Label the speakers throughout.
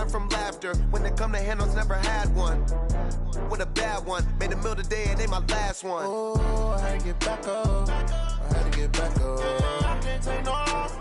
Speaker 1: burn from laughter. When it come to handles, never had one. With a bad one, made a meal today and ain't my last one. Oh, I had to get back up. I had to get back up. I can't take no off.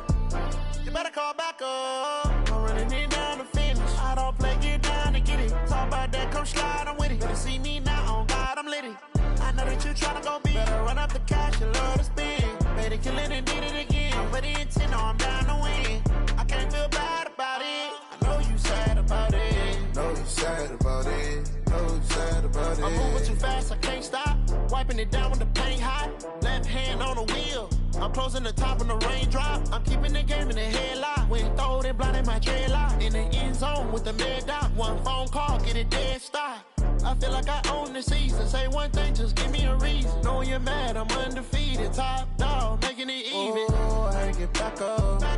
Speaker 1: You better call back up. I'm running it down to finish. I don't play, get down to get it. Talk about that, come slide, I'm with it. Better see me now, on God, I'm litty. I know that you tryna go big. Better run up the cash, you love to spend. Better kill it and did it again. I'm ready and 10, no, I'm down to win. I can't feel bad about it. I know you sad about it. Know you sad about it. Know you sad about it. I'm moving too fast, I can't stop. Wiping it down when the paint hot. Left hand on the wheel. I'm closing the top when the raindrop. I'm keeping the game in the headlock. When throw it, blinding my dreadlock. In the end zone with the mid dot. One phone call, get it dead stop. I feel like I own the season. Say one thing, just give me a reason. Knowing you're mad, I'm undefeated. Top dog, making it even. Oh, I had to get back up. I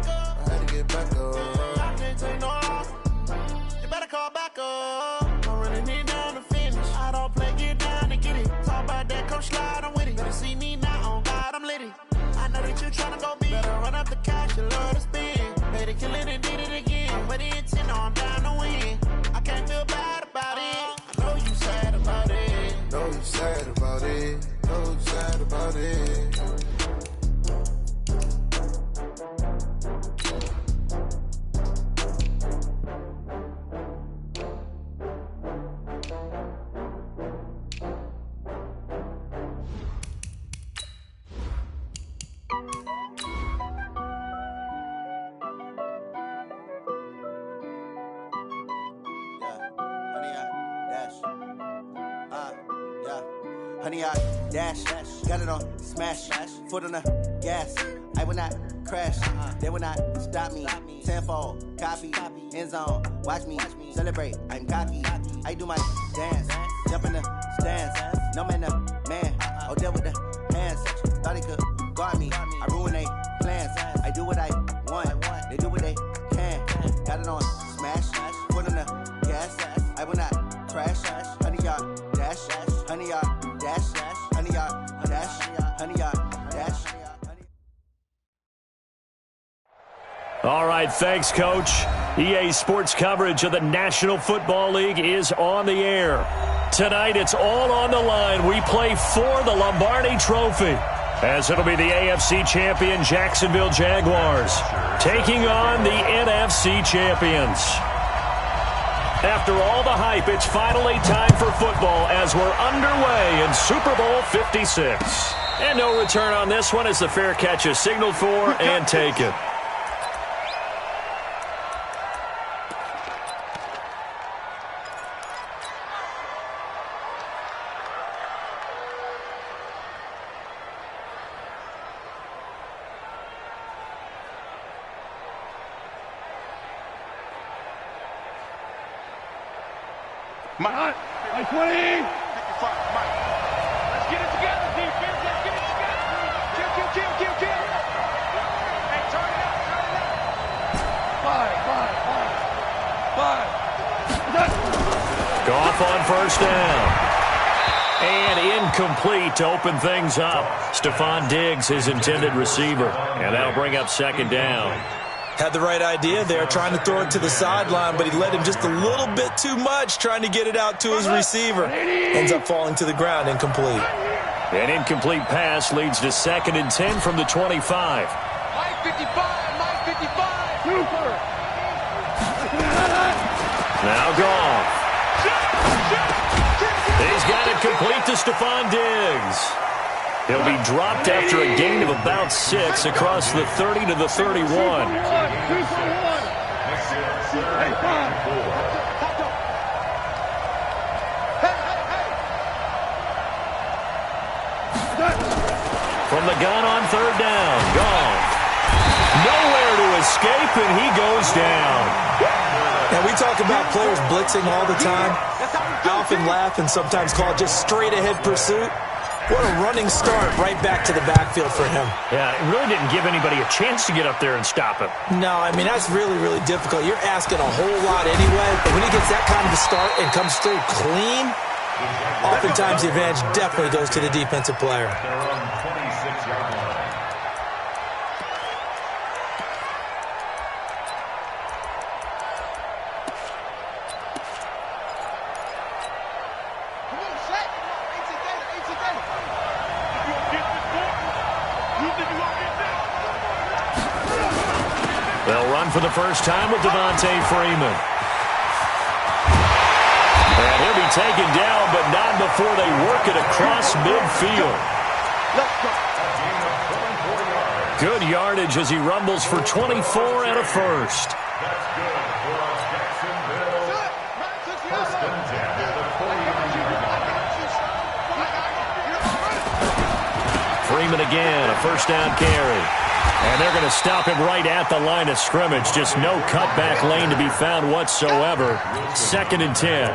Speaker 1: had to get back up. I can't take no off. You better call back up. I'm running it down to finish. I don't play, get down to get it. Talk about that, come slide, I'm with it. Better see me now, on God, I'm litty. I know that you tryna go big. Better run up the cash, you love to spend. Better kill it and did it again. But it's 10, no, I'm down to win. I can't feel bad about it. I know you sad about it. Know you sad about it. Know you sad about it.
Speaker 2: Honey, I dash, got it on smash, foot on the gas. I will not crash, they will not stop me. Tenfold, copy, end zone, watch me celebrate. I'm cocky, I do my dance, jump in the stands. No man, the man, oh, deal with the hands. Thought he could guard me, I ruin they plans. I do what I want, they do what they can. Got it on smash, foot on the gas. I will not crash, honey, y'all dash, honey, y'all. Dash, honey, y'all, dash, honey, y'all, dash.
Speaker 3: All right, thanks, Coach. EA Sports coverage of the National Football League is on the air. Tonight, it's all on the line. We play for the Lombardi Trophy, as it'll be the AFC champion Jacksonville Jaguars taking on the NFC champions. After all the hype, it's finally time for football as we're underway in Super Bowl 56. And no return on this one as the fair catch is signaled for and taken.
Speaker 4: My 20. 55, Mike. Let's get it together, defense. Let's get it together. Kill. Hey, turn it up. 5.
Speaker 3: Goff on first down. And incomplete to open things up. Stephon Diggs, his intended receiver. And that'll bring up second down.
Speaker 5: Had the right idea there, trying to throw it to the sideline, but he led him just a little bit too much, trying to get it out to his receiver. Ends up falling to the ground, incomplete.
Speaker 3: An incomplete pass leads to 2nd and 10 from the 25.
Speaker 4: Mike 55. Super.
Speaker 3: Now Goff. He's got it complete to Stephon Diggs. He'll be dropped after a gain of about 6 across the 30 to the 31. From the gun on 3rd down, Goff. Nowhere to escape, and he goes down.
Speaker 5: And we talk about players blitzing all the time. I often laugh and sometimes call it just straight-ahead pursuit. What a running start right back to the backfield for him.
Speaker 3: Yeah, it really didn't give anybody a chance to get up there and stop him.
Speaker 5: No, I mean, that's really, really difficult. You're asking a whole lot anyway, but when he gets that kind of a start and comes through clean, oftentimes the advantage definitely goes to the defensive player.
Speaker 3: They'll run for the first time with Devontae Freeman. And he'll be taken down, but not before they work it across midfield. Good yardage as he rumbles for 24 and a first. Freeman again, a first down carry. And they're going to stop him right at the line of scrimmage. Just no cutback lane to be found whatsoever. 2nd and 10.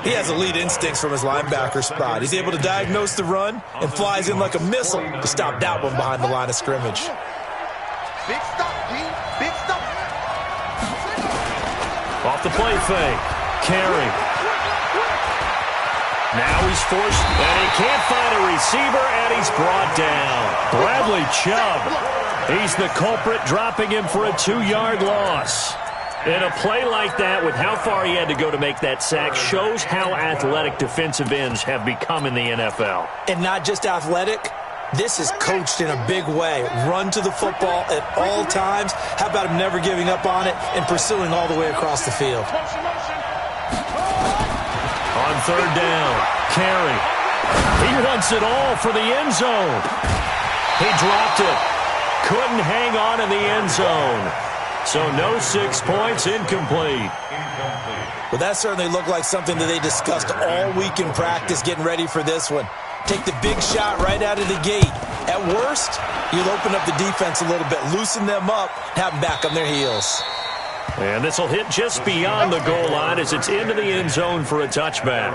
Speaker 5: He has elite instincts from his linebacker spot. He's able to diagnose the run and flies in like a missile to stop that one behind the line of scrimmage.
Speaker 1: Big stop, G. Big stop.
Speaker 3: Off the play fake. Carry. Now he's forced, and he can't find a receiver, and he's brought down. Bradley Chubb. He's the culprit, dropping him for a 2-yard loss. And a play like that, with how far he had to go to make that sack, shows how athletic defensive ends have become in the NFL.
Speaker 5: And not just athletic, this is coached in a big way. Run to the football at all times. How about him never giving up on it and pursuing all the way across the field?
Speaker 3: On 3rd down, carry. He wants it all for the end zone. He dropped it. Couldn't hang on in the end zone. So no 6 points, incomplete.
Speaker 5: Well, that certainly looked like something that they discussed all week in practice getting ready for this one. Take the big shot right out of the gate. At worst, you'll open up the defense a little bit, loosen them up, have them back on their heels.
Speaker 3: And this will hit just beyond the goal line as it's into the end zone for a touchback.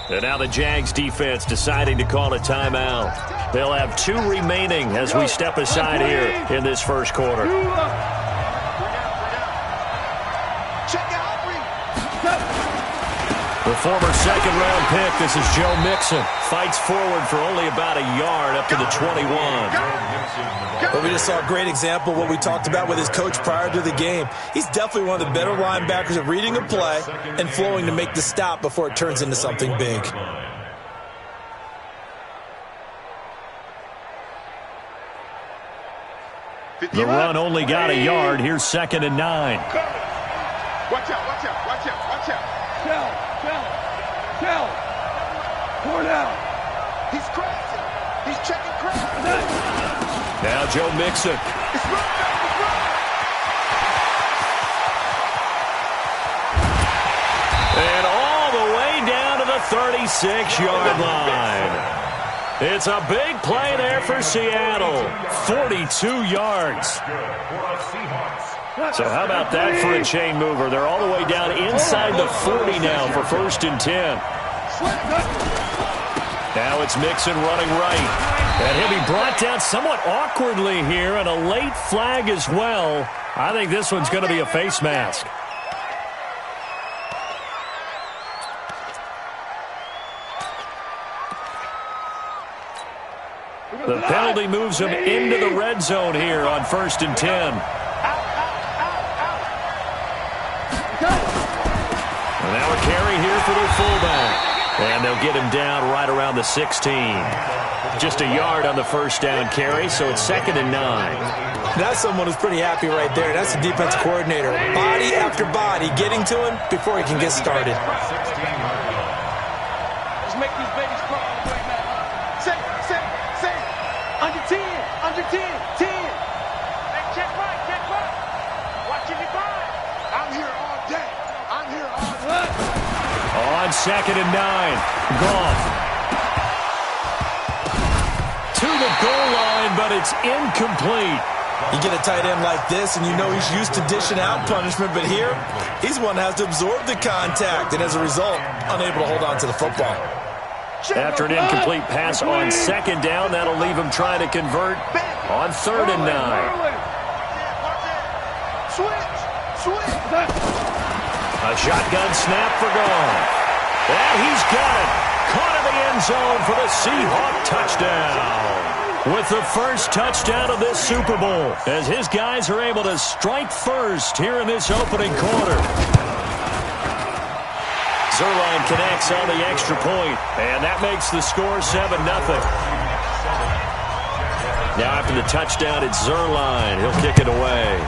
Speaker 3: And now the Jags defense deciding to call a timeout. They'll have 2 remaining as we step aside here in this first quarter. The former 2nd-round pick, this is Joe Mixon, fights forward for only about a yard up to the 21.
Speaker 5: But we just saw a great example of what we talked about with his coach prior to the game. He's definitely one of the better linebackers at reading a play and flowing to make the stop before it turns into something big.
Speaker 3: The run only got a yard. Here's 2nd and 9.
Speaker 4: Watch out, watch out, watch out, watch out. Tell. Pour down.
Speaker 1: He's crashing. He's checking crashing.
Speaker 3: Now Joe Mixon.
Speaker 1: It's run.
Speaker 3: And all the way down to the 36-yard line. It's a big play there for Seattle. 42 yards. So how about that for a chain mover? They're all the way down inside the 40 now for 1st and 10. Now it's Mixon running right. And he'll be brought down somewhat awkwardly here, and a late flag as well. I think this one's going to be a face mask. The penalty moves him into the red zone here on 1st and 10. And now a carry here for the fullback. And they'll get him down right around the 16. Just a yard on the first down carry, so it's 2nd and 9.
Speaker 5: That's someone who's pretty happy right there. That's the defense coordinator. Body after body getting to him before he can get started.
Speaker 4: Let's make these babies cry right now. Say. Under 10, 10. Hey, check right. Watching it right. I'm here all day.
Speaker 3: On 2nd and 9, Goff. To the goal line, but it's incomplete.
Speaker 5: You get a tight end like this, and you know he's used to dishing out punishment, but here, he's one that has to absorb the contact, and as a result, unable to hold on to the football.
Speaker 3: After an incomplete pass on 2nd down, that'll leave him trying to convert on 3rd and 9.
Speaker 1: Switch.
Speaker 3: A shotgun snap for Goff. And he's got it. Caught in the end zone for the Seahawk touchdown. With the first touchdown of this Super Bowl, as his guys are able to strike first here in this opening quarter. Zuerlein connects on the extra point, and that makes the score 7-0. Now after the touchdown, it's Zuerlein. He'll kick it away.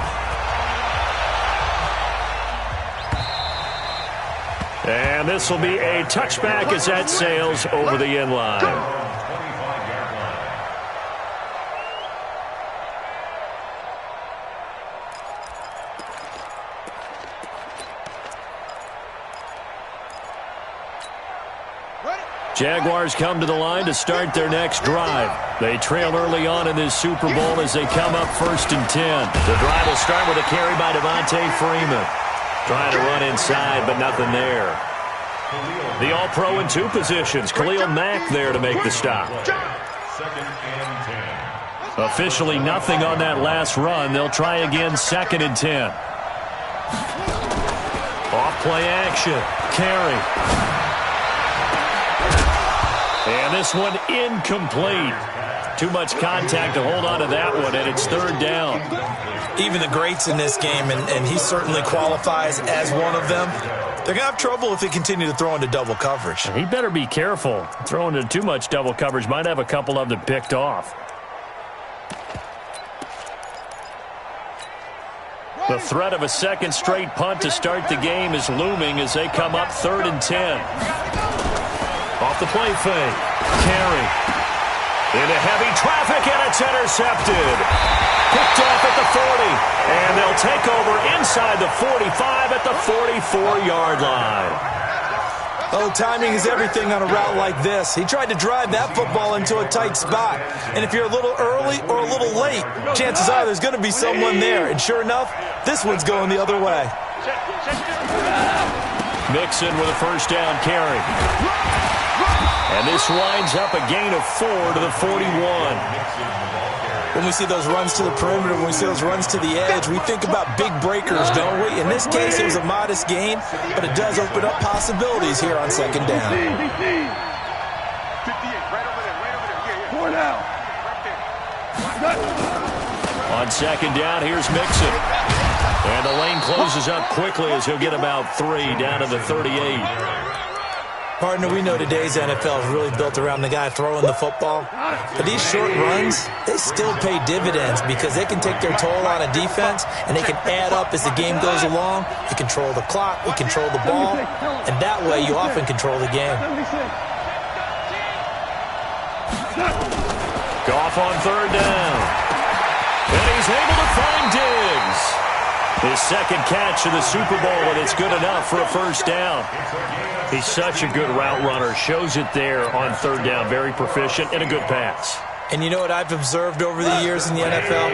Speaker 3: And this will be a touchback as that sails over the end line. Jaguars come to the line to start their next drive. They trail early on in this Super Bowl as they come up 1st and 10. The drive will start with a carry by Devontae Freeman. Trying to run inside, but nothing there. The All-Pro in 2 positions. Khalil Mack there to make the stop. Officially nothing on that last run. They'll try again 2nd and 10. Off-play action. Carry. And this one incomplete. Too much contact to hold on to that one, and it's 3rd down.
Speaker 5: Even the greats in this game, and he certainly qualifies as one of them, they're going to have trouble if they continue to throw into double coverage.
Speaker 3: He better be careful. Throwing into too much double coverage might have a couple of them picked off. The threat of a second straight punt to start the game is looming as they come up 3rd and 10. Off the play fake. Carry. Into heavy traffic, and it's intercepted. Picked off at the 40. And they'll take over inside the 45 at the 44-yard line.
Speaker 5: Oh, timing is everything on a route like this. He tried to drive that football into a tight spot. And if you're a little early or a little late, chances are there's going to be someone there. And sure enough, this one's going the other way.
Speaker 3: Mixon with a 1st down carry. And this winds up a gain of 4 to the 41.
Speaker 5: When we see those runs to the perimeter, when we see those runs to the edge, we think about big breakers, don't we? In this case, it was a modest gain, but it does open up possibilities here on 2nd down.
Speaker 4: 58, right over there. 4 down.
Speaker 3: On 2nd down, here's Mixon. And the lane closes up quickly as he'll get about 3 down to the 38.
Speaker 5: Partner, we know today's NFL is really built around the guy throwing the football. But these short runs, they still pay dividends because they can take their toll on a defense and they can add up as the game goes along. You control the clock, you control the ball, and that way you often control the game.
Speaker 3: Goff on 3rd down. And he's able to find Diggs. His 2nd catch of the Super Bowl, and it's good enough for a 1st down. He's such a good route runner. Shows it there on 3rd down. Very proficient and a good pass.
Speaker 5: And you know what I've observed over the years in the NFL?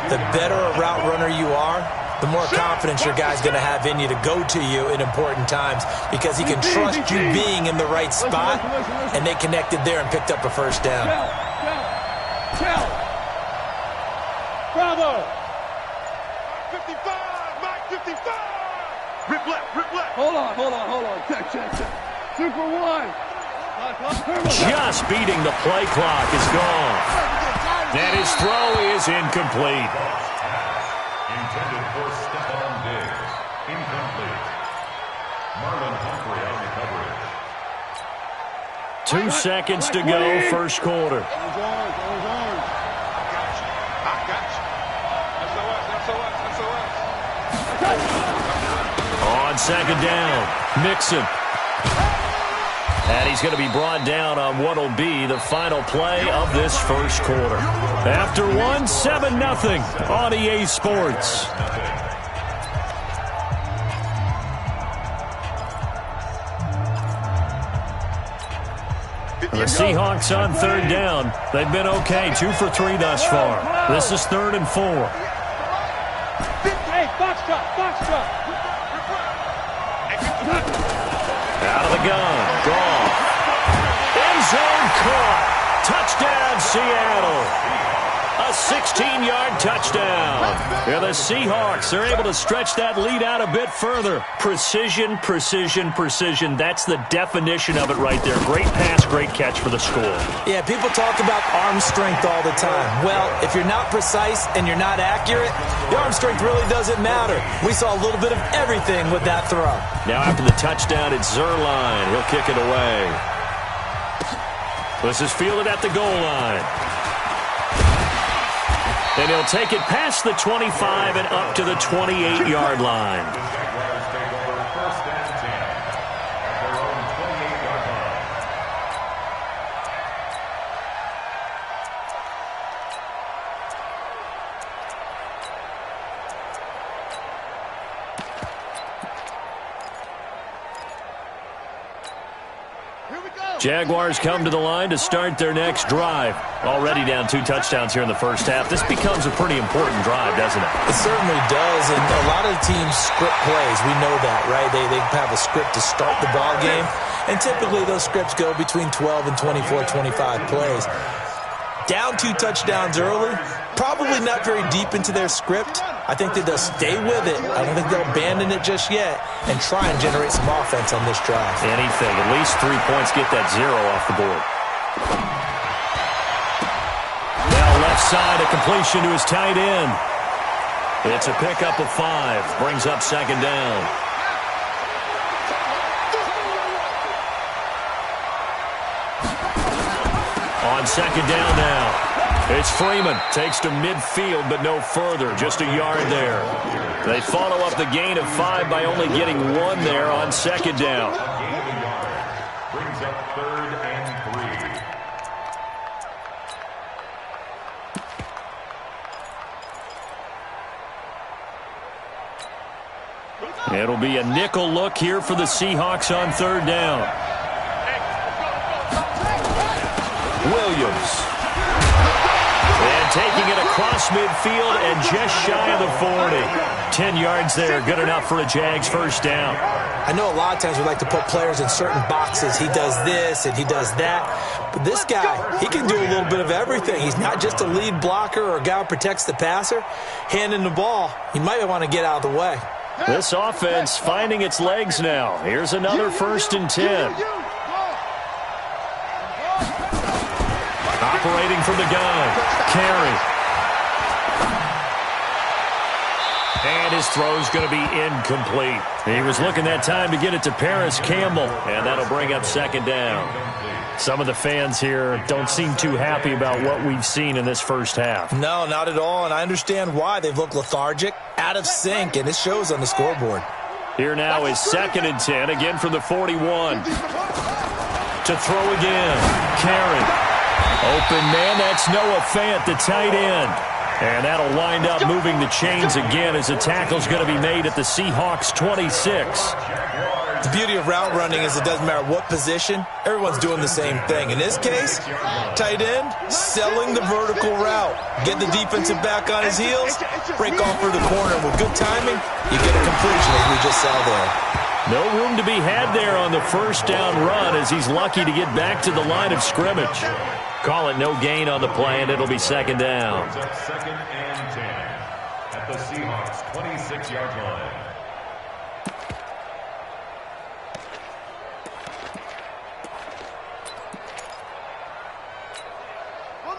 Speaker 5: The better a route runner you are, the more confidence your guy's going to have in you to go to you in important times because he can trust you being in the right spot, and they connected there and picked up a 1st down.
Speaker 4: Bravo! 55! Mike 55! Rip left, rip left. Hold on. Check. Super 1.
Speaker 3: Just beating the play clock is gone. And his throw is incomplete.
Speaker 6: Intended for Stephon Diggs. Incomplete. Marlon Humphrey on the coverage.
Speaker 3: 2 seconds to go, 1st quarter.
Speaker 4: I got you. SOS.
Speaker 3: On 2nd down, Mixon. And he's going to be brought down on what will be the final play of this 1st quarter. After 1, 7-0 on EA Sports. The Seahawks on 3rd down. They've been okay, 2 for 3 thus far. This is 3rd and 4.
Speaker 4: Hey, box drop.
Speaker 3: Out of the gun. Goff. End zone caught. Touchdown, Seattle. A 16-yard touchdown. And the Seahawks are able to stretch that lead out a bit further. Precision, precision, precision. That's the definition of it right there. Great pass, great catch for the score.
Speaker 5: Yeah, people talk about arm strength all the time. Well, if you're not precise and you're not accurate, the arm strength really doesn't matter. We saw a little bit of everything with that throw.
Speaker 3: Now after the touchdown, it's Zerline. He'll kick it away. This is fielded at the goal line. And he'll take it past the 25 and up to the 28-yard line. Jaguars come to the line to start their next drive. Already down 2 touchdowns here in the first half. This becomes a pretty important drive, doesn't it?
Speaker 5: It certainly does, and a lot of the teams script plays. We know that, right? They have a script to start the ball game, and typically those scripts go between 12 and 24, 25 plays. Down 2 touchdowns early, probably not very deep into their script. I think that they'll stay with it. I don't think they'll abandon it just yet and try and generate some offense on this drive.
Speaker 3: Anything. At least 3 points, get that 0 off the board. Now left side, a completion to his tight end. It's a pickup of 5. Brings up second down. On second down now. It's Freeman. Takes to midfield, but no further. Just a yard there. They follow up the gain of 5 by only getting 1 there on second down.
Speaker 6: Brings up 3rd and 3.
Speaker 3: It'll be a nickel look here for the Seahawks on 3rd down. Williams. And taking it across midfield and just shy of the 40. 10 yards there, good enough for a Jags first down.
Speaker 5: I know a lot of times we like to put players in certain boxes. He does this and he does that. But this guy, he can do a little bit of everything. He's not just a lead blocker or a guy who protects the passer. Handing the ball, he might want to get out of the way.
Speaker 3: This offense finding its legs now. Here's another 1st and 10. Operating from the gun. Carey. And his throw's going to be incomplete. He was looking that time to get it to Paris Campbell, and that'll bring up second down. Some of the fans here don't seem too happy about what we've seen in this first half.
Speaker 5: No, not at all, and I understand why. They've looked lethargic, out of sync, and it shows on the scoreboard.
Speaker 3: Here now is 2nd and 10, again from the 41. To throw again. Carey. Open man, that's Noah Fant, the tight end. And that'll wind up moving the chains again as the tackle's going to be made at the Seahawks 26.
Speaker 5: The beauty of route running is it doesn't matter what position, everyone's doing the same thing. In this case, tight end, selling the vertical route. Get the defensive back on his heels, break off for the corner. With good timing, you get a completion as we just saw there.
Speaker 3: No room to be had there on the first down run as he's lucky to get back to the line of scrimmage. Call it no gain on the play, and it'll be second down.
Speaker 6: 2nd and 10 at the Seahawks 26-yard line.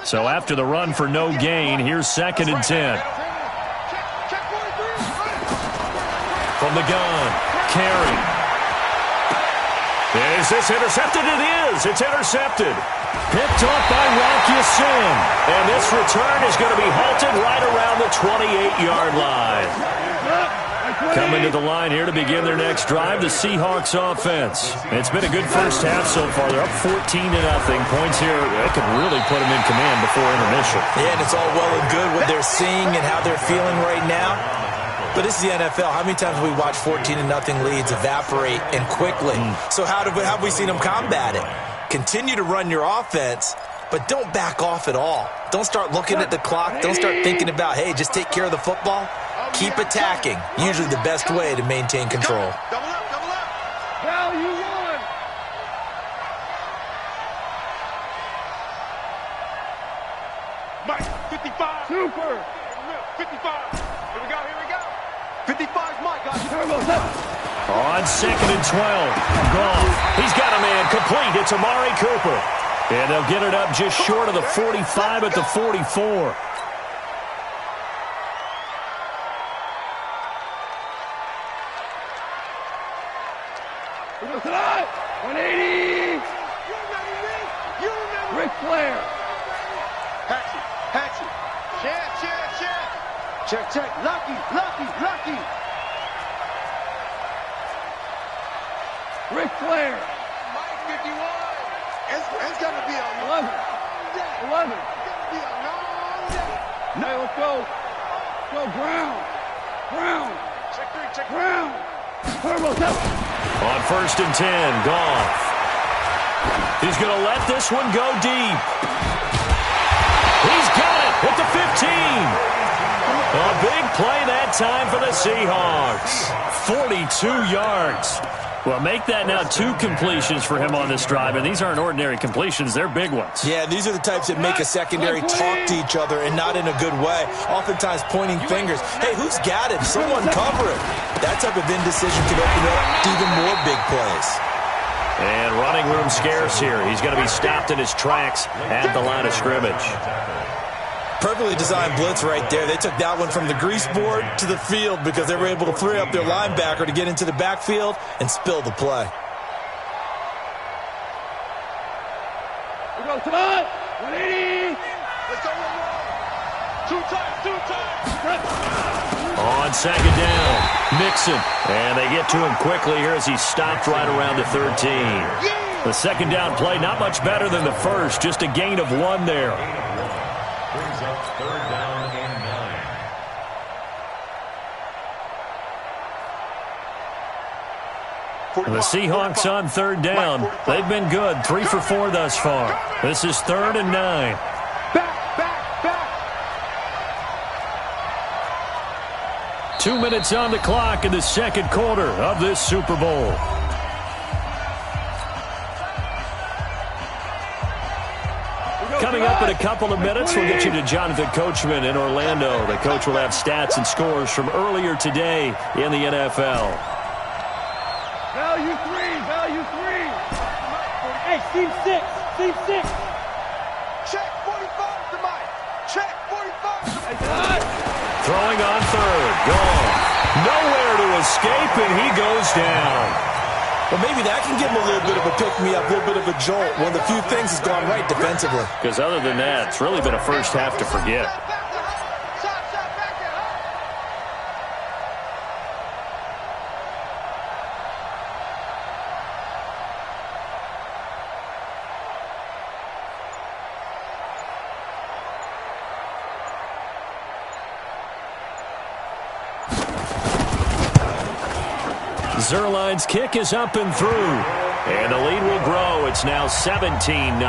Speaker 3: So after the run for no gain, here's 2nd and 10. From the gun, Carey. Is this intercepted? It is. It's intercepted. Picked off by Rocky Sin. And this return is going to be halted right around the 28-yard line. Coming to the line here to begin their next drive, the Seahawks offense. It's been a good first half so far. They're up 14-0. Points here, that could really put them in command before intermission.
Speaker 5: Yeah, and it's all well and good what they're seeing and how they're feeling right now. But this is the NFL. How many times have we watched 14-0 leads evaporate and quickly? So how have we seen them combat it? Continue to run your offense, but don't back off at all. Don't start looking at the clock. Don't start thinking about, hey, just take care of the football. Keep attacking. Usually the best way to maintain control.
Speaker 4: Double up, double up. Hell, you won. Mike, 55. Super. 55. Here we go, here we go. 55's Mike, guys.
Speaker 3: On 2nd and 12. Goff. He's got a man complete. It's Amari Cooper. And they'll get it up just short of the 45 at the 44.
Speaker 4: Tonight, 180. Ric Flair. Hatchet. Check. Lucky. Ric Flair. Mike 51. It's going to be a 11. It's going to be a long day. No, let's go. Go, Brown. Check 3. Brown. Turbo.
Speaker 3: On 1st and 10, Goff. He's going to let this one go deep. He's got it at the 15. A big play that time for the Seahawks. 42 yards. Well, make that now 2 completions for him on this drive, and these aren't ordinary completions. They're big ones.
Speaker 5: Yeah, these are the types that make a secondary talk to each other and not in a good way, oftentimes pointing fingers. Hey, who's got it? Someone cover it. That type of indecision can open up to even more big plays.
Speaker 3: And running room scarce here. He's going to be stopped in his tracks at the line of scrimmage.
Speaker 5: Perfectly designed blitz right there. They took that one from the grease board to the field because they were able to free up their linebacker to get into the backfield and spill the play.
Speaker 4: We go tonight. 180. Let's go one more. Two times.
Speaker 3: On 2nd down, Mixon. And they get to him quickly here as he's stopped right around the 13. The 2nd down play, not much better than the first. Just a gain of 1 there.
Speaker 6: Brings up 3rd down and 9.
Speaker 3: And the Seahawks on 3rd down. They've been good, 3 for 4 thus far. This is 3rd and 9.
Speaker 4: Back.
Speaker 3: 2 minutes on the clock in the 2nd quarter of this Super Bowl. Coming up in a couple of minutes, we'll get you to Jonathan Coachman in Orlando. The coach will have stats and scores from earlier today in the NFL.
Speaker 4: Value 3. Hey, team 6. Check 45 to Mike. Check 45 to Mike.
Speaker 3: Throwing on 3rd. Gone. Nowhere to escape, and he goes down.
Speaker 5: Well, maybe that can give him a little bit of a pick-me-up, a little bit of a jolt. One of the few things has gone right defensively.
Speaker 3: Because other than that, it's really been a first half to forget. Zerline's kick is up and through. And the lead will grow. It's now 17-0.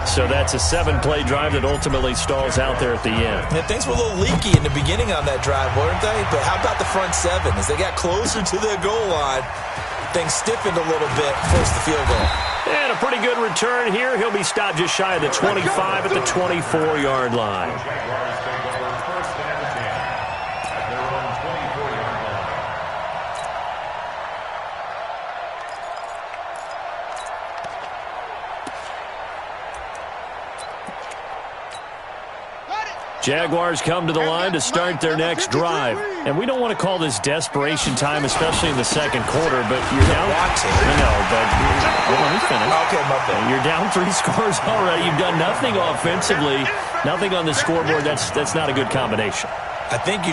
Speaker 3: So that's a 7-play drive that ultimately stalls out there at the end.
Speaker 5: Yeah, things were a little leaky in the beginning on that drive, weren't they? But how about the front 7? As they got closer to their goal line, things stiffened a little bit, forced the field goal.
Speaker 3: And a pretty good return here. He'll be stopped just shy of the 25 at the 24-yard line. Jaguars come to the line to start their next drive. And we don't want to call this desperation time, especially in the 2nd quarter, but you're down. I know, but let me finish.
Speaker 5: Okay, my bad.
Speaker 3: You're down 3 scores already. You've done nothing offensively, nothing on the scoreboard. That's not a good combination.
Speaker 5: I think you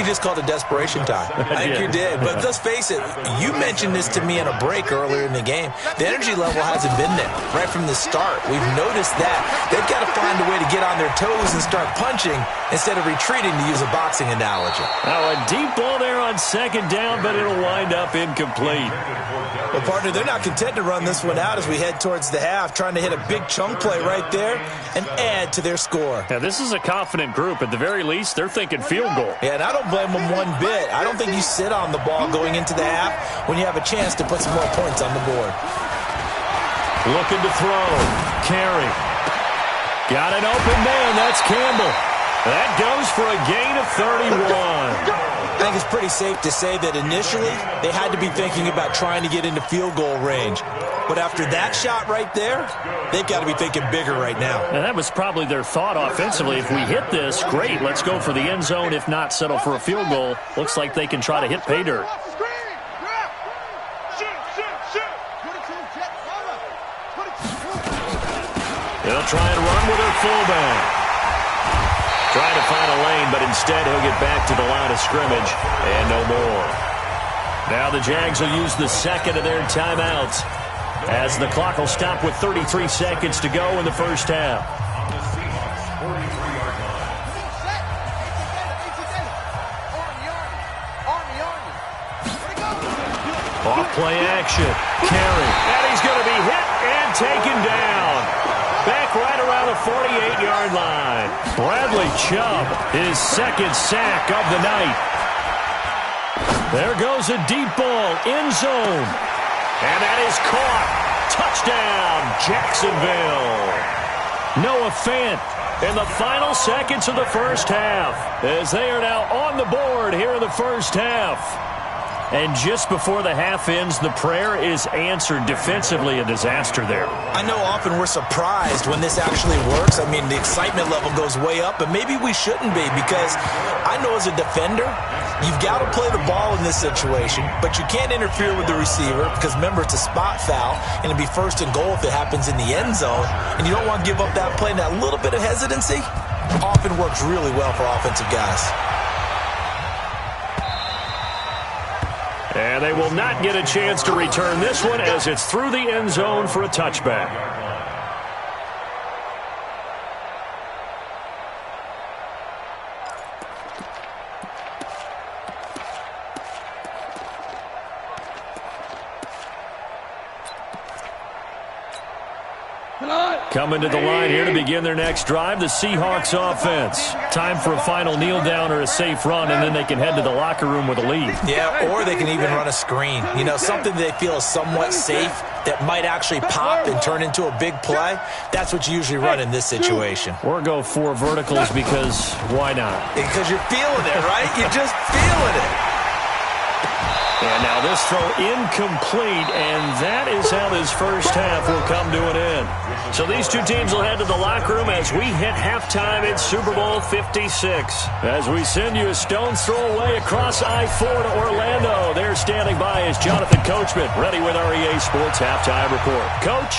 Speaker 5: just called it desperation time. I think you did. But let's face it, you mentioned this to me in a break earlier in the game. The energy level hasn't been there right from the start. We've noticed that. They've got to find a way to get on their toes and start punching instead of retreating, to use a boxing analogy.
Speaker 3: Now, a deep ball there on 2nd down, but it'll wind up incomplete.
Speaker 5: Well, partner, they're not content to run this one out as we head towards the half, trying to hit a big chunk play right there and add to their score.
Speaker 3: Now, this is a confident group. At the very least, they're thinking field goal.
Speaker 5: Yeah, and I don't blame them one bit. I don't think you sit on the ball going into the half when you have a chance to put some more points on the board.
Speaker 3: Looking to throw. Carry. Got an open man. That's Campbell. That goes for a gain of 31.
Speaker 5: I think it's pretty safe to say that initially they had to be thinking about trying to get into field goal range. But after that shot right there, they've got to be thinking bigger right now.
Speaker 3: And that was probably their thought offensively. If we hit this, great. Let's go for the end zone. If not, settle for a field goal. Looks like they can try to hit pay dirt. They'll try and run with their fullback. Trying to find a lane, but instead he'll get back to the line of scrimmage and no more. Now the Jags will use the second of their timeouts as the clock will stop with 33 seconds to go in the first half.
Speaker 6: On the Seahawks 43-yard line.
Speaker 3: Off play action. Carry. And he's going to be hit and taken down. Back right around the 48-yard line. Bradley Chubb, his second sack of the night. There goes a deep ball, end zone. And that is caught. Touchdown, Jacksonville. Noah Fant in the final seconds of the first half as they are now on the board here in the first half. And just before the half ends, the prayer is answered. Defensively, a disaster there.
Speaker 5: I know often we're surprised when this actually works. I mean, the excitement level goes way up, but maybe we shouldn't be because I know as a defender, you've got to play the ball in this situation, but you can't interfere with the receiver because, remember, it's a spot foul, and it'll be first and goal if it happens in the end zone, and you don't want to give up that play. And that little bit of hesitancy often works really well for offensive guys.
Speaker 3: And they will not get a chance to return this one as it's through the end zone for a touchback. Coming to the line here to begin their next drive, the Seahawks offense. Time for a final kneel down or a safe run, and then they can head to the locker room with a lead.
Speaker 5: Yeah, or they can even run a screen. You know, something they feel is somewhat safe that might actually pop and turn into a big play. That's what you usually run in this situation.
Speaker 3: Or go 4 verticals because why not?
Speaker 5: Because you're feeling it, right? You're just feeling it.
Speaker 3: And now this throw incomplete, and that is how this first half will come to an end. So these two teams will head to the locker room as we hit halftime in Super Bowl 56. As we send you a stone's throw away across I-4 to Orlando. There standing by is Jonathan Coachman, ready with our EA Sports Halftime Report. Coach.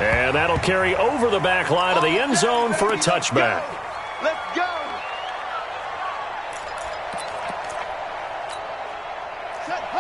Speaker 3: And that'll carry over the back line of the end zone for a touchback.
Speaker 4: Let's go.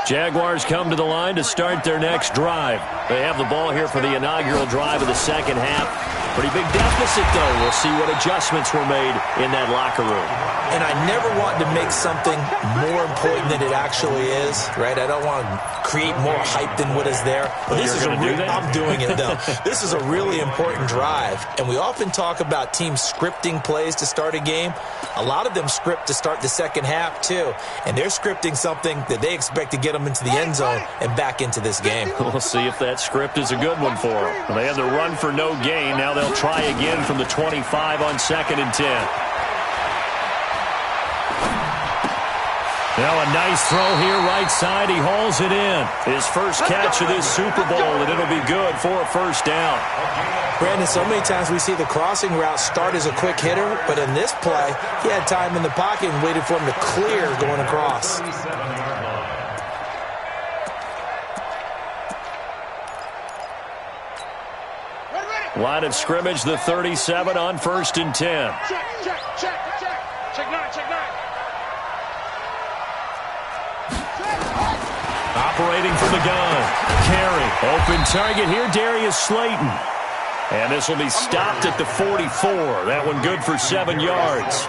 Speaker 3: Jaguars come to the line to start their next drive. They have the ball here for the inaugural drive of the second half. Pretty big deficit, though. We'll see what adjustments were made in that locker room.
Speaker 5: And I never want to make something more important than it actually is, right? I don't want to create more hype than what is there.
Speaker 3: But this is
Speaker 5: I'm doing it, though. This is a really important drive. And we often talk about teams scripting plays to start a game. A lot of them script to start the second half, too. And they're scripting something that they expect to get them into the end zone and back into this game.
Speaker 3: We'll see if that script is a good one for them. They had the run for no gain. Now they'll try again from the 25 on 2nd and 10. Now a nice throw here right side. He hauls it in. His first catch of this Super Bowl, and it'll be good for a first down.
Speaker 5: Brandon, so many times we see the crossing route start as a quick hitter, but in this play, he had time in the pocket and waited for him to clear going across.
Speaker 3: Line of scrimmage, the 37 on 1st and 10.
Speaker 4: Check. Check 9.
Speaker 3: Operating from the gun. Carry. Open target here, Darius Slayton. And this will be stopped at the 44. That one good for 7 yards.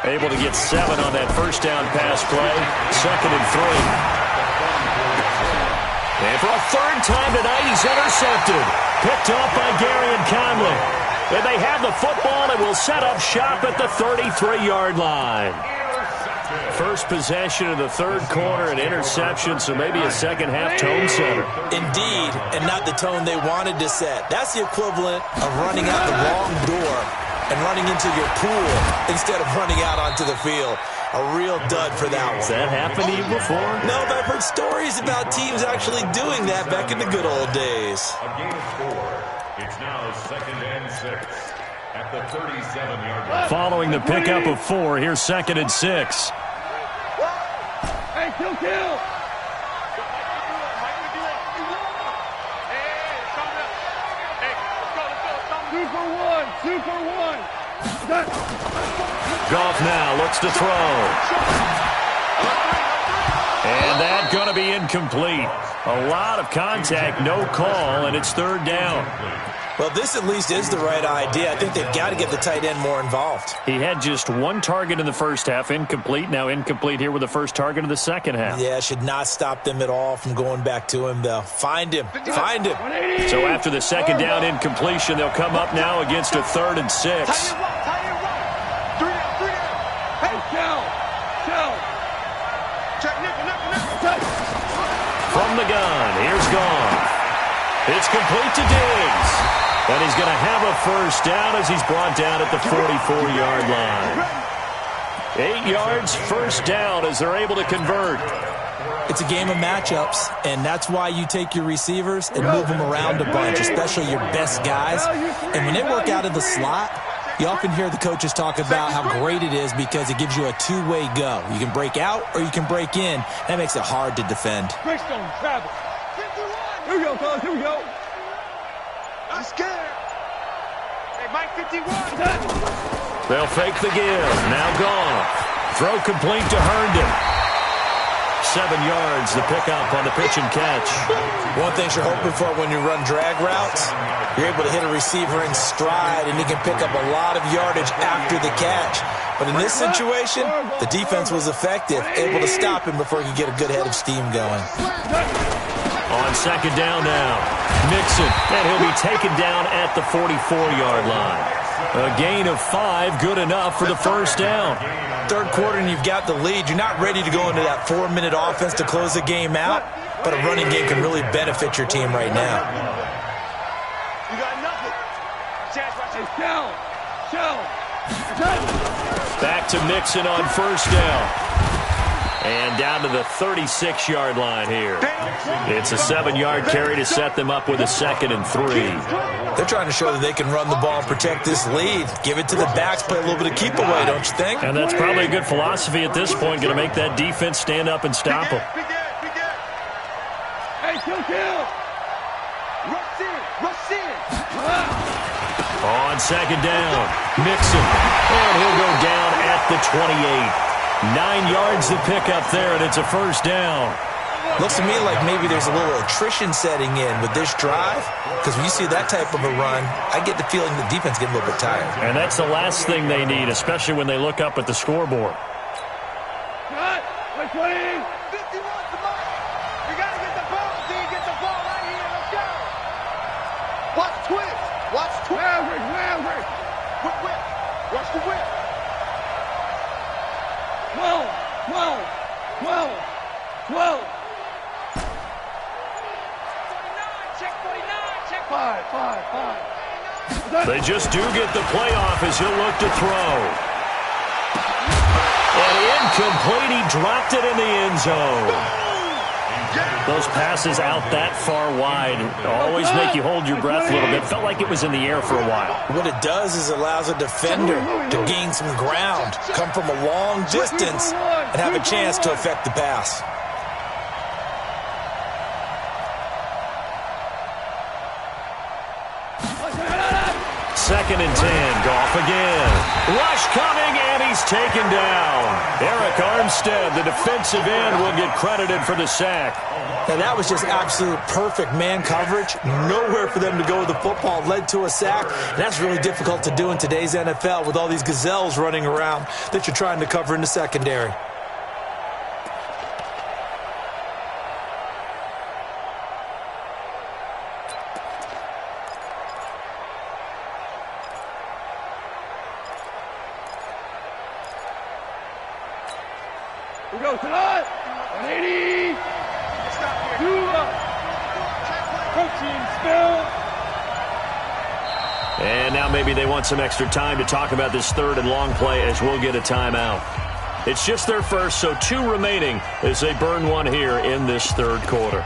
Speaker 3: Able to get 7 on that first down pass play. 2nd and 3. And for a 3rd time tonight, he's intercepted. Picked off by Gary and Conley. And they have the football and will set up shop at the 33-yard line. First possession of the third quarter, an interception, so maybe a second-half tone setter.
Speaker 5: Indeed, and not the tone they wanted to set. That's the equivalent of running out the wrong door and running into your pool instead of running out onto the field. A real dud for that one.
Speaker 3: Has that happened to you before?
Speaker 5: No, but I've heard stories about teams actually doing that back in the good old days.
Speaker 6: A game of 4. It's now 2nd and 6 at the 37-yard line.
Speaker 3: Following the pickup of 4, here's 2nd and 6.
Speaker 4: Hey, kill! Two for one.
Speaker 3: Goff now looks to throw. And that's going to be incomplete. A lot of contact, no call, and it's 3rd down.
Speaker 5: Well, this at least is the right idea. I think they've got to get the tight end more involved.
Speaker 3: He had just 1 target in the first half, incomplete. Now incomplete here with the first target of the second half.
Speaker 5: Yeah, should not stop them at all from going back to him, though. Find him.
Speaker 3: So after the second down incompletion, they'll come up now against a 3rd and 6. From the gun, here's Goff. It's complete to Diggs. And he's going to have a first down as he's brought down at the 44-yard line. 8 yards, first down as they're able to convert.
Speaker 5: It's a game of matchups, and that's why you take your receivers and move them around a bunch, especially your best guys. And when they work out of the slot, you often hear the coaches talk about how great it is because it gives you a two-way go. You can break out or you can break in. That makes it hard to defend.
Speaker 4: Brickstone, Travis. Here we go, fellas. Here we go. I'm scared. Hey, Mike, 51.
Speaker 3: They'll fake the give. Now Goff. Throw complete to Herndon. 7 yards, the pickup on the pitch and catch.
Speaker 5: One thing you're hoping for when you run drag routes, you're able to hit a receiver in stride, and he can pick up a lot of yardage after the catch. But in this situation, the defense was effective, able to stop him before he could get a good head of steam going.
Speaker 3: On second down now, Mixon, and he'll be taken down at the 44-yard line. A gain of 5, good enough for the first down.
Speaker 5: Third quarter and you've got the lead. You're not ready to go into that 4-minute offense to close the game out, but a running game can really benefit your team right now.
Speaker 4: You got nothing.
Speaker 3: Back to Mixon on first down. And down to the 36-yard line here. It's a 7-yard carry to set them up with a 2nd and 3.
Speaker 5: They're trying to show that they can run the ball and protect this lead. Give it to the backs, play a little bit of keep away, don't you think?
Speaker 3: And that's probably a good philosophy at this point, going to make that defense stand up and stop them.
Speaker 4: Hey, kill. Rush in.
Speaker 3: On second down, Mixon. And he'll go down at the 28. 9 yards to pick up there, and it's a first down.
Speaker 5: Looks to me like maybe there's a little attrition setting in with this drive, because when you see that type of a run, I get the feeling the defense getting a little bit tired.
Speaker 3: And that's the last thing they need, especially when they look up at the scoreboard.
Speaker 4: Cut. 51, come on. We got to get the ball. D, get the ball right here. Let's go. Watch twist. Maverick. Whip. Watch the whip. 12. Check 5.
Speaker 3: They just do get the playoff as he'll look to throw. And incomplete. He dropped it in the end zone. Those passes out that far wide always make you hold your breath a little bit. Felt like it was in the air for a while.
Speaker 5: What it does is it allows a defender to gain some ground, come from a long distance, and have a chance to affect the pass.
Speaker 3: Second and 10, Goff again. Rush coming, and he's taken down. Eric Armstead, the defensive end, will get credited for the sack.
Speaker 5: Now that was just absolute perfect man coverage. Nowhere for them to go with the football. Led to a sack. And that's really difficult to do in today's NFL with all these gazelles running around that you're trying to cover in the secondary.
Speaker 4: We go tonight. 180. Coaching spill.
Speaker 3: And now maybe they want some extra time to talk about this third and long play as we'll get a timeout. It's just their first, so 2 remaining as they burn one here in this third quarter.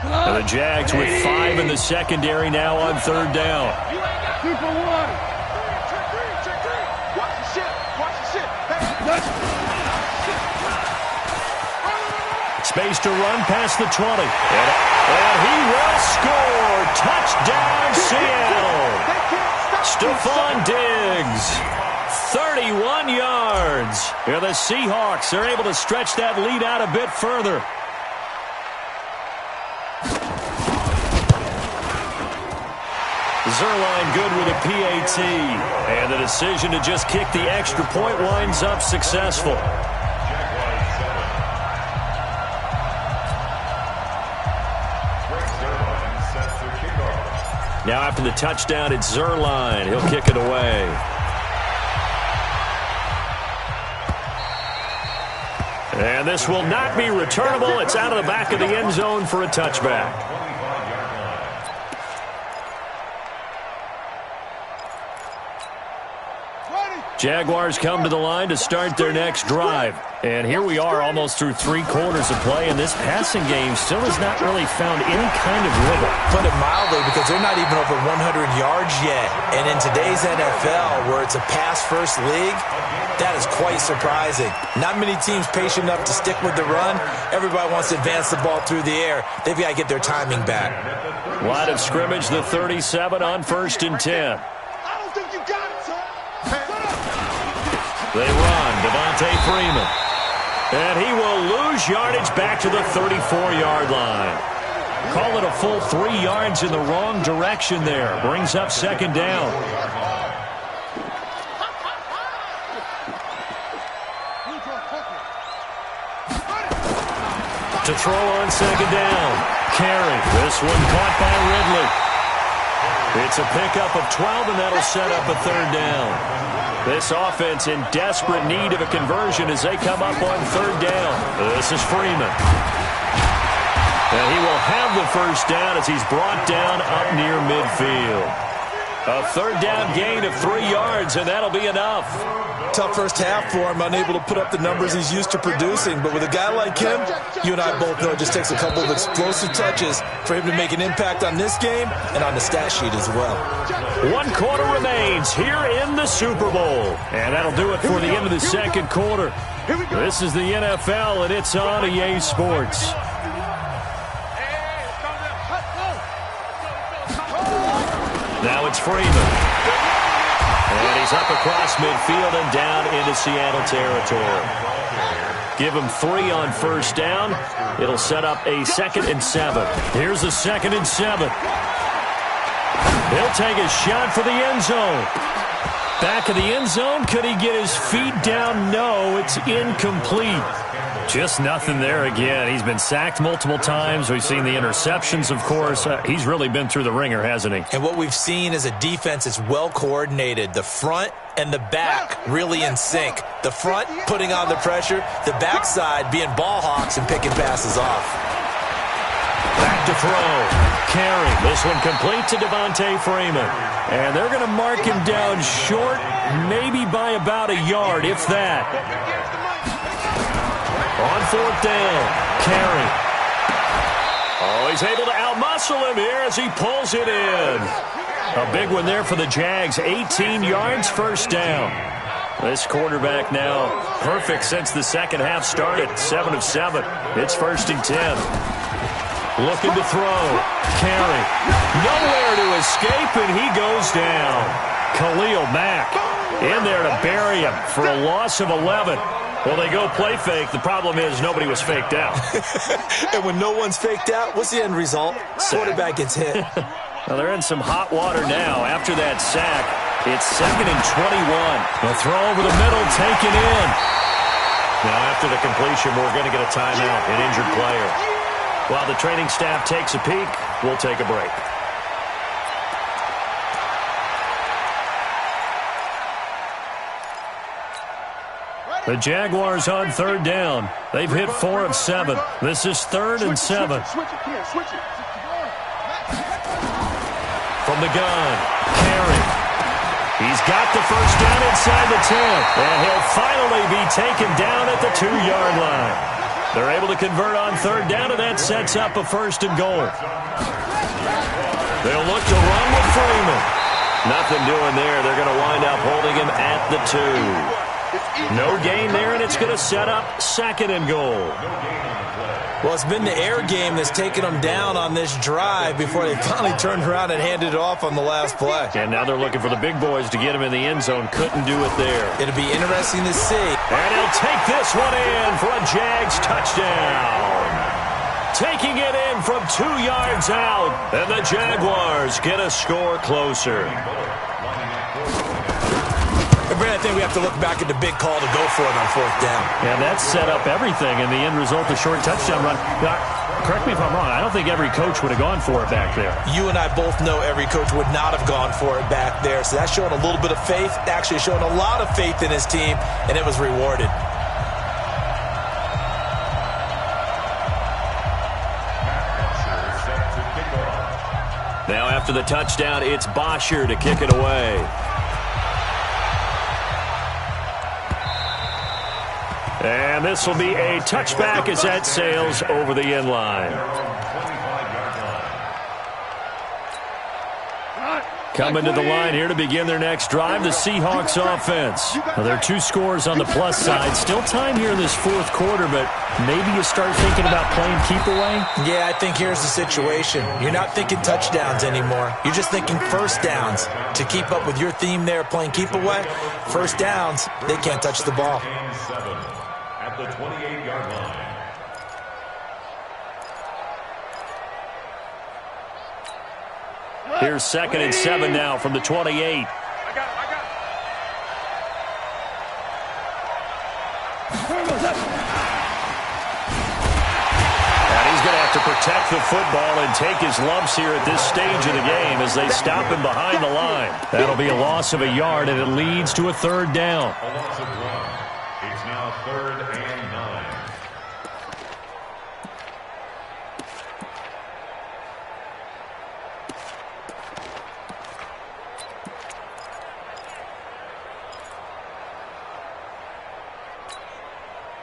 Speaker 3: And the Jags with 5 in the secondary now on third down.
Speaker 4: 2 for 1. Watch the shit. Watch the shit.
Speaker 3: Space to run past the 20. And he will score. Touchdown, Seattle. Stephon Diggs. 31 yards. Here the Seahawks are able to stretch that lead out a bit further. Zerline good with a PAT. And the decision to just kick the extra point winds up successful. Now after the touchdown, it's Zerline. He'll kick it away. And this will not be returnable. It's out of the back of the end zone for a touchback. Jaguars come to the line to start their next drive. And here we are almost through 3 quarters of play, and this passing game still has not really found any kind of rhythm.
Speaker 5: Put it mildly, because they're not even over 100 yards yet. And in today's NFL, where it's a pass-first league, that is quite surprising. Not many teams patient enough to stick with the run. Everybody wants to advance the ball through the air. They've got to get their timing back.
Speaker 3: Line of scrimmage, the 37 on 1st and 10. They run, Devontae Freeman. And he will lose yardage back to the 34-yard line. Call it a full 3 yards in the wrong direction there. Brings up 2nd down. To throw on 2nd down. Carey. This one caught by Ridley. It's a pickup of 12, and that'll set up a 3rd down. This offense in desperate need of a conversion as they come up on 3rd down. This is Freeman. And he will have the 1st down as he's brought down up near midfield. A 3rd down gain of 3 yards, and that'll be enough.
Speaker 5: Tough first half for him, unable to put up the numbers he's used to producing. But with a guy like him, you and I both know it just takes a couple of explosive touches for him to make an impact on this game and on the stat sheet as well.
Speaker 3: 1 quarter remains here in the Super Bowl. And that'll do it for the end of the 2nd quarter. This is the NFL, and it's on EA Sports. Now it's Freeman. And he's up across midfield and down into Seattle territory. Give him 3 on 1st down. It'll set up a 2nd and 7. Here's a 2nd and 7. He'll take a shot for the end zone. Back of the end zone. Could he get his feet down? No, it's incomplete. Just nothing there again. He's been sacked multiple times. We've seen the interceptions, of course. He's really been through the ringer, hasn't he?
Speaker 5: And what we've seen is a defense that's well coordinated. The front and the back really in sync. The front putting on the pressure. The backside being ball hawks and picking passes off.
Speaker 3: Back to throw. Carey. This one complete to Devontae Freeman. And they're going to mark him down short, maybe by about a yard, if that. On 4th down, Carey. Oh, he's able to outmuscle him here as he pulls it in. A big one there for the Jags. 18 yards, 1st down. This quarterback now perfect since the 2nd half started. 7 of 7. It's 1st and 10. Looking to throw. Carey. Nowhere to escape, and he goes down. Khalil Mack in there to bury him for a loss of 11. Well, they go play fake. The problem is nobody was faked out.
Speaker 5: And when no one's faked out, what's the end result? Quarterback gets hit.
Speaker 3: Well, they're in some hot water now. After that sack, it's 2nd and 21. The throw over the middle, taken in. Now, after the completion, we're going to get a timeout, an injured player. While the training staff takes a peek, we'll take a break. The Jaguars on third down. They've hit 4 of 7. This is 3rd and 7. From the gun, Carey. He's got the first down inside the 10. And he'll finally be taken down at the 2-yard line. They're able to convert on third down, and that sets up a 1st and goal. They'll look to run with Freeman. Nothing doing there. They're going to wind up holding him at the 2. No gain there, and it's going to set up 2nd and goal.
Speaker 5: Well, it's been the air game that's taken them down on this drive before they finally turned around and handed it off on the last play.
Speaker 3: And now they're looking for the big boys to get him in the end zone. Couldn't do it there.
Speaker 5: It'll be interesting to see.
Speaker 3: And he'll take this one in for a Jags touchdown. Taking it in from 2 yards out. And the Jaguars get a score closer.
Speaker 5: I think we have to look back at the big call to go for it on 4th down.
Speaker 3: Yeah, that set up everything, and the end result, a short touchdown run. Correct me if I'm wrong. I don't think every coach would have gone for it back there.
Speaker 5: You and I both know every coach would not have gone for it back there. So that's showing a little bit of faith. Actually showing a lot of faith in his team, and it was rewarded.
Speaker 3: Now after the touchdown, it's Bosher to kick it away. And this will be a touchback as that sails over the end line. Coming to the line here to begin their next drive, the Seahawks offense. Well, there are 2 scores on the plus side. Still time here in this 4th quarter, but maybe you start thinking about playing keep away?
Speaker 5: Yeah, I think here's the situation. You're not thinking touchdowns anymore. You're just thinking 1st downs. To keep up with your theme there, playing keep away, 1st downs, they can't touch the ball.
Speaker 6: At the 28-yard line.
Speaker 3: Here's 2nd and 7 now from the 28.
Speaker 4: I got
Speaker 3: And he's going to have to protect the football and take his lumps here at this stage of the game as they stop him behind the line. That'll be a loss of a yard, and it leads to a 3rd down.
Speaker 6: A loss of 1. It's now 3rd and 9.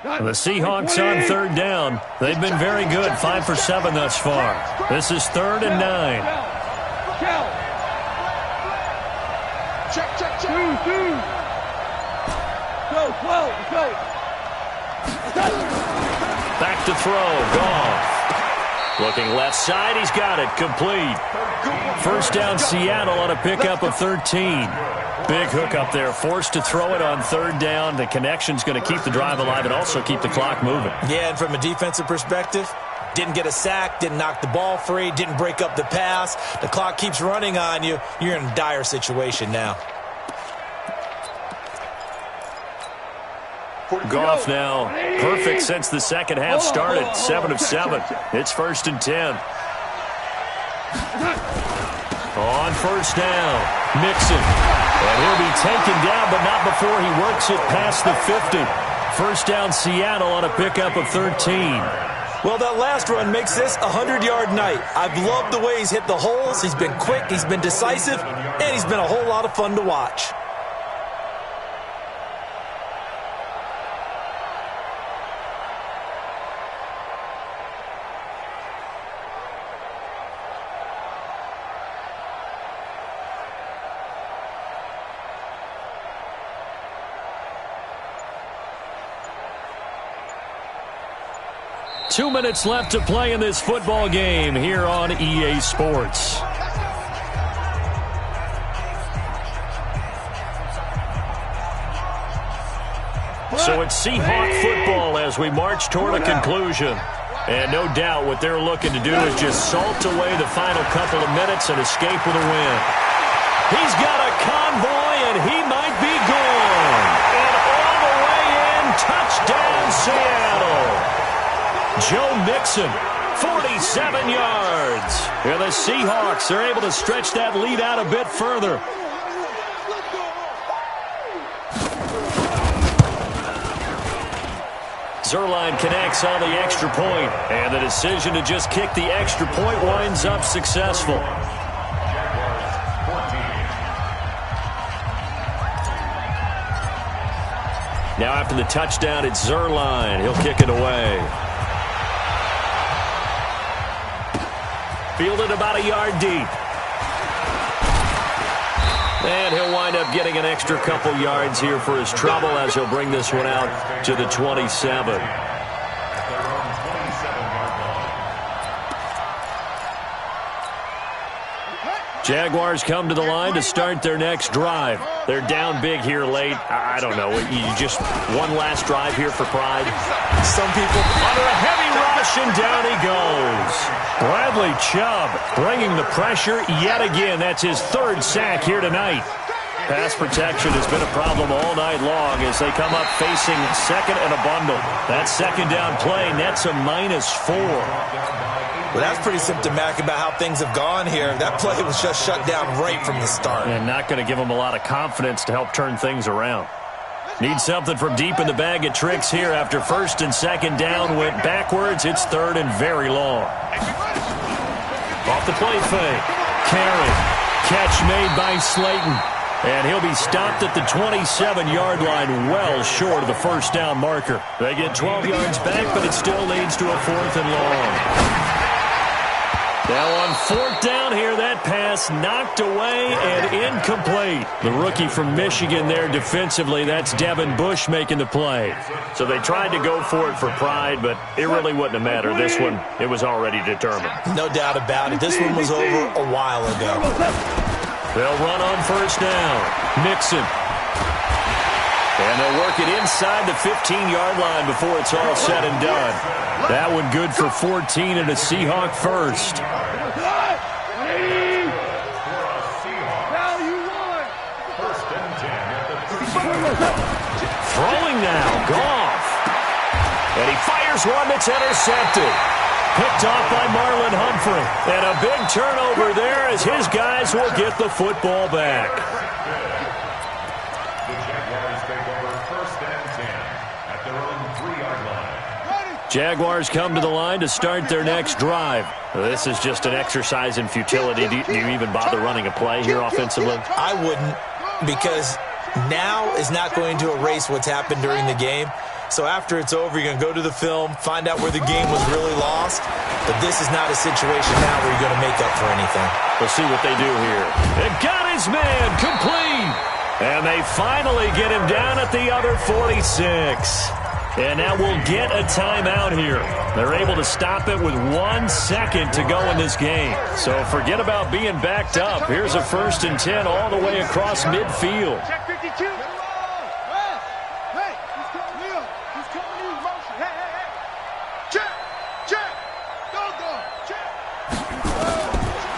Speaker 3: The Seahawks on 3rd down. They've been very good, 5 for 7 thus far. This is 3rd and 9.
Speaker 4: Check. Go.
Speaker 3: Back to throw. Goff. Looking left side. He's got it. Complete. 1st down Seattle on a pickup of 13. Big hook up there. Forced to throw it on 3rd down. The connection's going to keep the drive alive and also keep the clock moving.
Speaker 5: Yeah, and from a defensive perspective, didn't get a sack, didn't knock the ball free, didn't break up the pass. The clock keeps running on you. You're in a dire situation now.
Speaker 3: Goff now perfect since the second half started. 7 of 7. It's 1st and 10. On 1st down, Mixon. And he'll be taken down, but not before he works it past the 50. 1st down Seattle on a pickup of 13.
Speaker 5: Well, that last run makes this a 100-yard night. I've loved the way he's hit the holes. He's been quick, he's been decisive, and he's been a whole lot of fun to watch.
Speaker 3: Two minutes left to play in this football game here on EA Sports. So it's Seahawk football as we march toward a conclusion. And no doubt what they're looking to do is just salt away the final couple of minutes and escape with a win. He's got a convoy, and he might be gone. And all the way in, touchdown Seattle. Joe Mixon, 47 yards. And the Seahawks are able to stretch that lead out a bit further. Zuerlein connects on the extra point, and the decision to just kick the extra point winds up successful. Now after the touchdown, it's Zuerlein. He'll kick it away. Fielded about a yard deep. And he'll wind up getting an extra couple yards here for his trouble as he'll bring this one out to the 27. Jaguars come to the line to start their next drive. They're down big here late. I don't know. You just one last drive here for pride. Some people under a heavy rush, and down he goes. Bradley Chubb bringing the pressure yet again. That's his third sack here tonight. Pass protection has been a problem all night long as they come up facing second and a bundle. That second down play nets a -4.
Speaker 5: Well, that's pretty symptomatic about how things have gone here. That play was just shut down right from the start.
Speaker 3: And not going to give them a lot of confidence to help turn things around. Need something from deep in the bag of tricks here after first and second down went backwards. It's third and very long. Off the play fake. Carry. Catch made by Slayton. And he'll be stopped at the 27-yard line, well short of the first down marker. They get 12 yards back, but it still leads to a 4th and long. Now on 4th down here, that pass knocked away and incomplete. The rookie from Michigan there defensively, that's Devin Bush making the play. So they tried to go for it for pride, but it really wouldn't have mattered. This one, it was already determined.
Speaker 5: No doubt about it. This one was over a while ago.
Speaker 3: They'll run on first down. Mixon. And they'll work it inside the 15-yard line before it's all said and done. That one good for 14 and a Seahawk first. Throwing now, Goff. And he fires one that's intercepted. Picked off by Marlon Humphrey. And a big turnover there as his guys will get the football back.
Speaker 6: The Jaguars take over first and 10 at their own 3-yard line.
Speaker 3: Jaguars come to the line to start their next drive. This is just an exercise in futility. Do you even bother running a play here offensively?
Speaker 5: I wouldn't, because now is not going to erase what's happened during the game. So after it's over, you're going to go to the film, find out where the game was really lost. But this is not a situation now where you're going to make up for anything.
Speaker 3: We'll see what they do here. It got his man complete. And they finally get him down at the other 46. And now we'll get a timeout here. They're able to stop it with 1 second to go in this game. So forget about being backed up. Here's a 1st and 10 all the way across midfield.
Speaker 4: Check 52.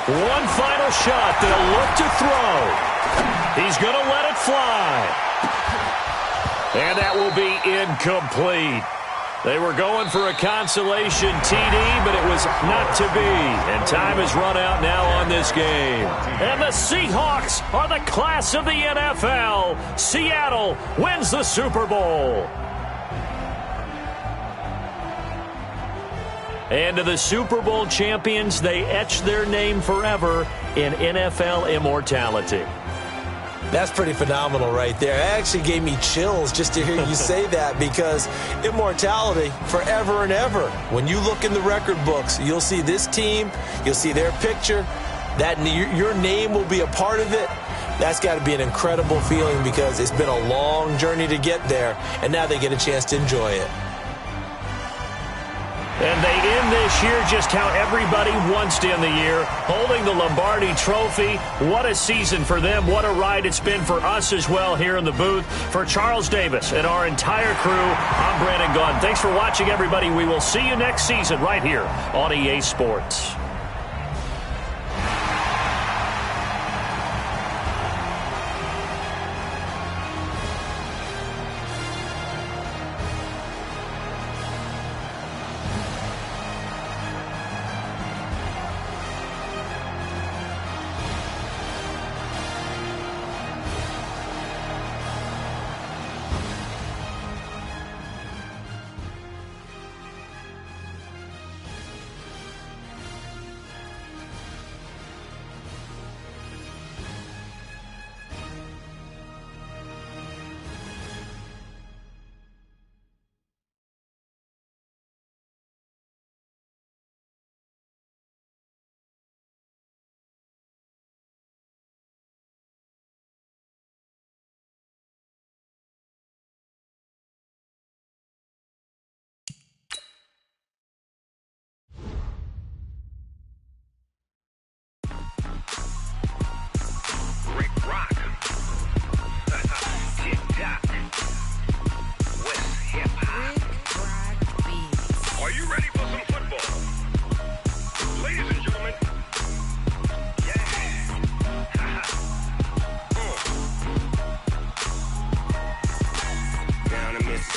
Speaker 3: One final shot. They'll look to throw. He's going to let it fly. And that will be incomplete. They were going for a consolation TD, but it was not to be. And time has run out now on this game. And the Seahawks are the class of the NFL. Seattle wins the Super Bowl. And to the Super Bowl champions, they etch their name forever in NFL immortality.
Speaker 5: That's pretty phenomenal right there. It actually gave me chills just to hear you say that, because immortality forever and ever. When you look in the record books, you'll see this team, you'll see their picture, that your name will be a part of it. That's got to be an incredible feeling, because it's been a long journey to get there, and now they get a chance to enjoy it.
Speaker 3: And they end this year just how everybody wants to end the year, holding the Lombardi Trophy. What a season for them. What a ride it's been for us as well here in the booth. For Charles Davis and our entire crew, I'm Brandon Gaudin. Thanks for watching, everybody. We will see you next season right here on EA Sports.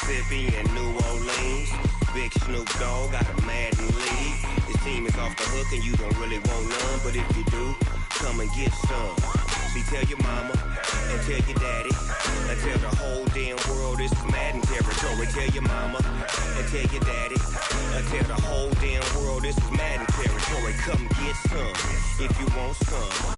Speaker 7: Mississippi and New Orleans. Big Snoop Dogg got a Madden league. His team is off the hook and you don't really want none, but if you do, come and get some. See, tell your mama and tell your daddy and tell the whole damn world this is Madden territory. Tell your mama and tell your daddy and tell the whole damn world this is Madden territory. Come get some if you want some.